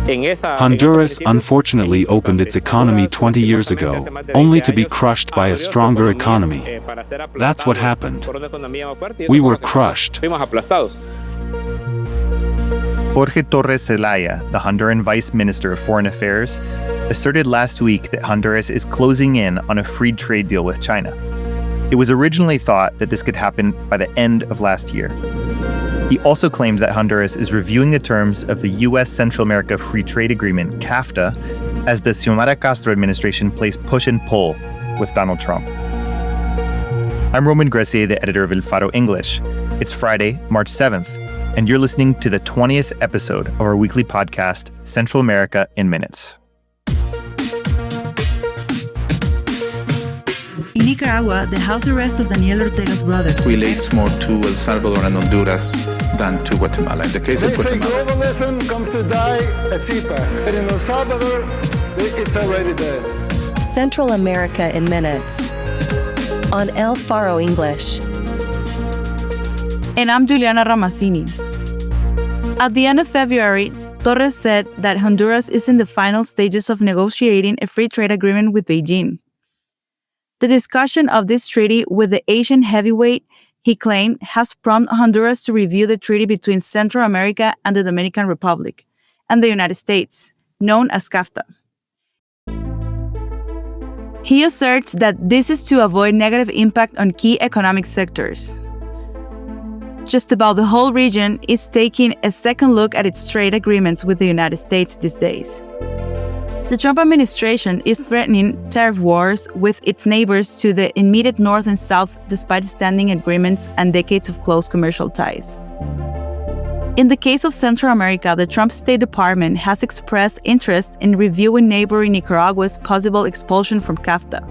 Honduras unfortunately opened its economy 20 years ago, only to be crushed by a stronger economy. That's what happened. We were crushed. Jorge Torres Zelaya, the Honduran Vice Minister of Foreign Affairs, asserted last week that Honduras is closing in on a free trade deal with China. It was originally thought that this could happen by the end of last year. He also claimed that Honduras is reviewing the terms of the U.S. Central America Free Trade Agreement, CAFTA, as the Xiomara Castro administration plays push and pull with Donald Trump. I'm Roman Gressier, the editor of El Faro English. It's Friday, March 7th, and you're listening to the 20th episode of our weekly podcast, Central America in Minutes. In Nicaragua, the house arrest of Daniel Ortega's brother relates more to El Salvador and Honduras than to Guatemala. In the case of Guatemala, globalism comes to die at CPAC, but in El Salvador, it's already dead. Central America in Minutes on El Faro English. And I'm Juliana Ramazzini. At the end of February, Torres said that Honduras is in the final stages of negotiating a free trade agreement with Beijing. The discussion of this treaty with the Asian heavyweight, he claimed, has prompted Honduras to review the treaty between Central America and the Dominican Republic and the United States, known as CAFTA. He asserts that this is to avoid negative impact on key economic sectors. Just about the whole region is taking a second look at its trade agreements with the United States these days. The Trump administration is threatening tariff wars with its neighbors to the immediate north and south despite standing agreements and decades of close commercial ties. In the case of Central America, the Trump State Department has expressed interest in reviewing neighboring Nicaragua's possible expulsion from CAFTA.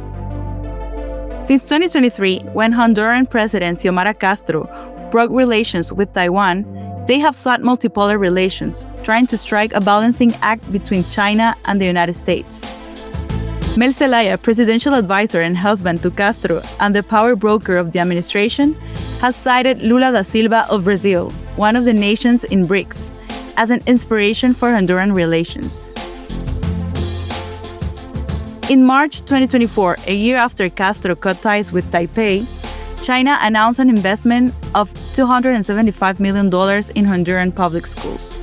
Since 2023, when Honduran President Xiomara Castro broke relations with Taiwan, they have sought multipolar relations, trying to strike a balancing act between China and the United States. Mel Zelaya, presidential advisor and husband to Castro and the power broker of the administration, has cited Lula da Silva of Brazil, one of the nations in BRICS, as an inspiration for Honduran relations. In March 2024, a year after Castro cut ties with Taipei, China announced an investment of $275 million in Honduran public schools.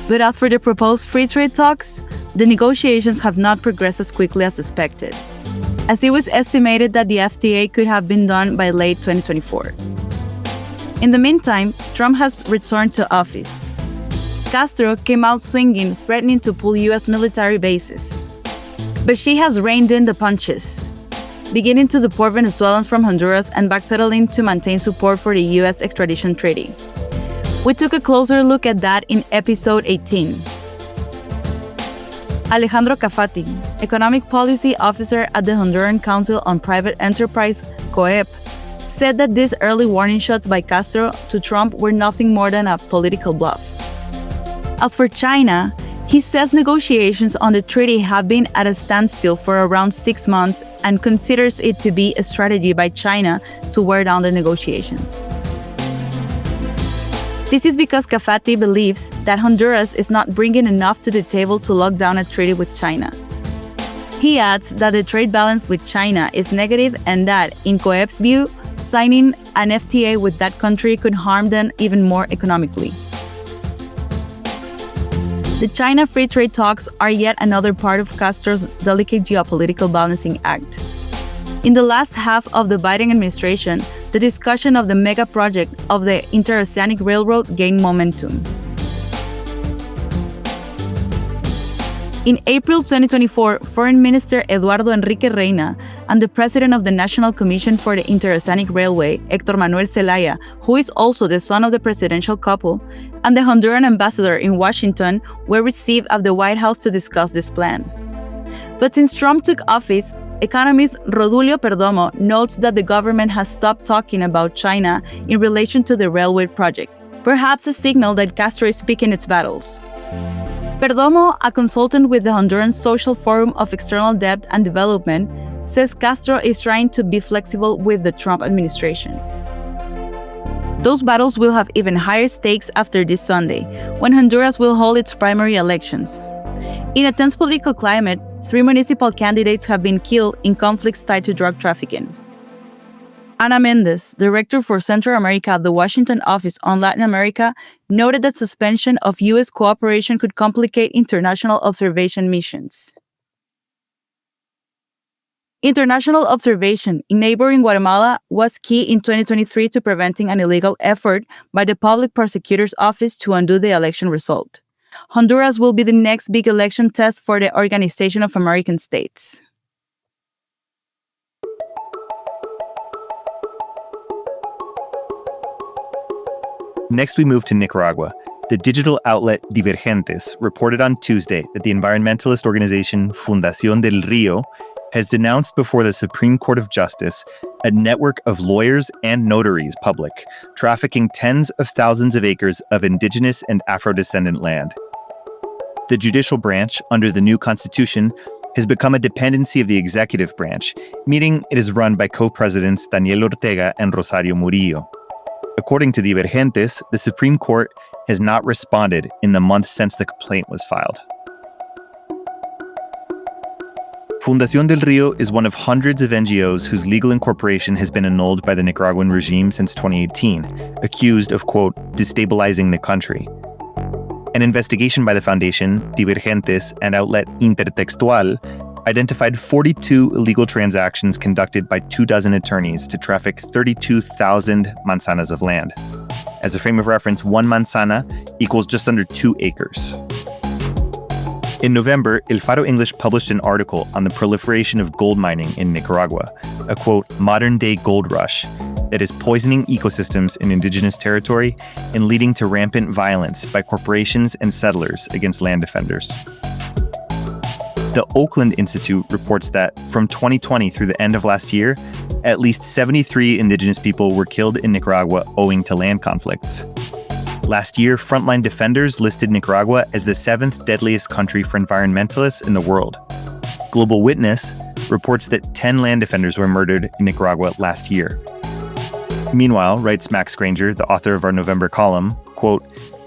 But as for the proposed free trade talks, the negotiations have not progressed as quickly as expected, as it was estimated that the FTA could have been done by late 2024. In the meantime, Trump has returned to office. Castro came out swinging, threatening to pull U.S. military bases. But she has reined in the punches, beginning to deport Venezuelans from Honduras and backpedaling to maintain support for the U.S. extradition treaty. We took a closer look at that in episode 18. Alejandro Cafati, Economic Policy Officer at the Honduran Council on Private Enterprise, COEP, said that these early warning shots by Castro to Trump were nothing more than a political bluff. As for China, he says negotiations on the treaty have been at a standstill for around 6 months and considers it to be a strategy by China to wear down the negotiations. This is because Cafati believes that Honduras is not bringing enough to the table to lock down a treaty with China. He adds that the trade balance with China is negative and that, in COEP's view, signing an FTA with that country could harm them even more economically. The China free trade talks are yet another part of Castro's delicate geopolitical balancing act. In the last half of the Biden administration, the discussion of the mega project of the Interoceanic Railroad gained momentum. In April 2024, Foreign Minister Eduardo Enrique Reina and the President of the National Commission for the Interoceanic Railway, Héctor Manuel Zelaya, who is also the son of the presidential couple, and the Honduran ambassador in Washington were received at the White House to discuss this plan. But since Trump took office, economist Rodulio Perdomo notes that the government has stopped talking about China in relation to the railway project, perhaps a signal that Castro is picking its battles. Perdomo, a consultant with the Honduran Social Forum of External Debt and Development, says Castro is trying to be flexible with the Trump administration. Those battles will have even higher stakes after this Sunday, when Honduras will hold its primary elections. In a tense political climate, 3 municipal candidates have been killed in conflicts tied to drug trafficking. Ana Mendez, director for Central America at the Washington Office on Latin America, noted that suspension of U.S. cooperation could complicate international observation missions. International observation in neighboring Guatemala was key in 2023 to preventing an illegal effort by the Public Prosecutor's Office to undo the election result. Honduras will be the next big election test for the Organization of American States. Next, we move to Nicaragua. The digital outlet Divergentes reported on Tuesday that the environmentalist organization Fundación del Río has denounced before the Supreme Court of Justice a network of lawyers and notaries public trafficking tens of thousands of acres of indigenous and Afro-descendant land. The judicial branch, under the new constitution, has become a dependency of the executive branch, meaning it is run by co-presidents Daniel Ortega and Rosario Murillo. According to Divergentes, the Supreme Court has not responded in the month since the complaint was filed. Fundación del Río is one of hundreds of NGOs whose legal incorporation has been annulled by the Nicaraguan regime since 2018, accused of, quote, destabilizing the country. An investigation by the foundation, Divergentes, and outlet Intertextual identified 42 illegal transactions conducted by 24 attorneys to traffic 32,000 manzanas of land. As a frame of reference, one manzana equals just under 2 acres. In November, El Faro English published an article on the proliferation of gold mining in Nicaragua, a, quote, modern-day gold rush that is poisoning ecosystems in indigenous territory and leading to rampant violence by corporations and settlers against land defenders. The Oakland Institute reports that from 2020 through the end of last year, at least 73 indigenous people were killed in Nicaragua owing to land conflicts. Last year, Frontline Defenders listed Nicaragua as the 7th deadliest country for environmentalists in the world. Global Witness reports that 10 land defenders were murdered in Nicaragua last year. Meanwhile, writes Max Granger, the author of our November column, quote,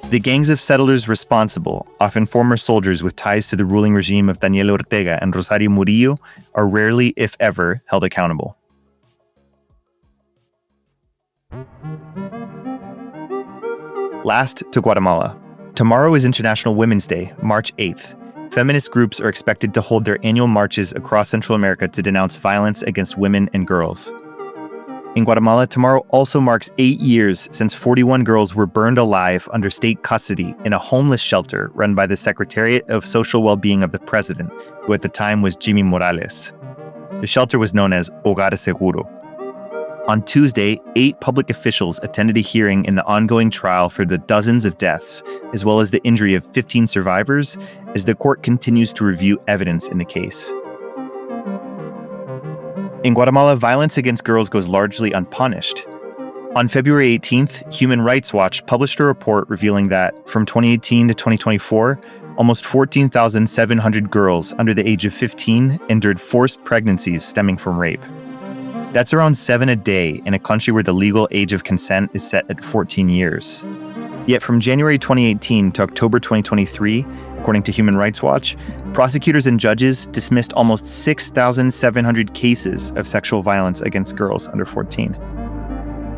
the gangs of settlers responsible, often former soldiers with ties to the ruling regime of Daniel Ortega and Rosario Murillo, are rarely, if ever, held accountable. Last to Guatemala. Tomorrow is International Women's Day, March 8th. Feminist groups are expected to hold their annual marches across Central America to denounce violence against women and girls. In Guatemala, tomorrow also marks 8 years since 41 girls were burned alive under state custody in a homeless shelter run by the Secretariat of Social Well-Being of the President, who at the time was Jimmy Morales. The shelter was known as Hogar Seguro. On Tuesday, 8 public officials attended a hearing in the ongoing trial for the dozens of deaths, as well as the injury of 15 survivors, as the court continues to review evidence in the case. In Guatemala, violence against girls goes largely unpunished. On February 18th, Human Rights Watch published a report revealing that, from 2018 to 2024, almost 14,700 girls under the age of 15 endured forced pregnancies stemming from rape. That's around 7 a day in a country where the legal age of consent is set at 14 years. Yet from January 2018 to October 2023, according to Human Rights Watch, prosecutors and judges dismissed almost 6,700 cases of sexual violence against girls under 14.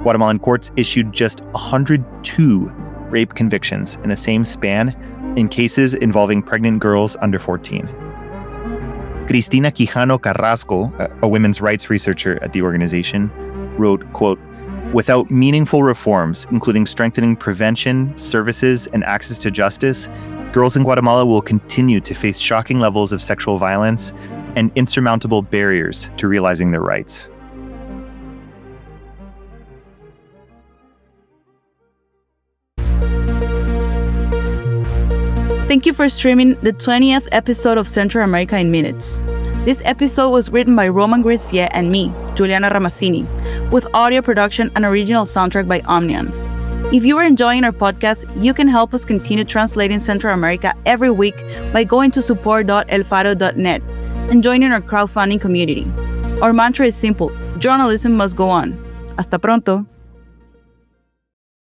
Guatemalan courts issued just 102 rape convictions in the same span in cases involving pregnant girls under 14. Cristina Quijano Carrasco, a women's rights researcher at the organization, wrote, quote, without meaningful reforms, including strengthening prevention, services, and access to justice, girls in Guatemala will continue to face shocking levels of sexual violence and insurmountable barriers to realizing their rights. Thank you for streaming the 20th episode of Central America in Minutes. This episode was written by Roman Gracier and me, Juliana Ramazzini, with audio production and original soundtrack by Omnion. If you are enjoying our podcast, you can help us continue translating Central America every week by going to support.elfaro.net and joining our crowdfunding community. Our mantra is simple: journalism must go on. Hasta pronto.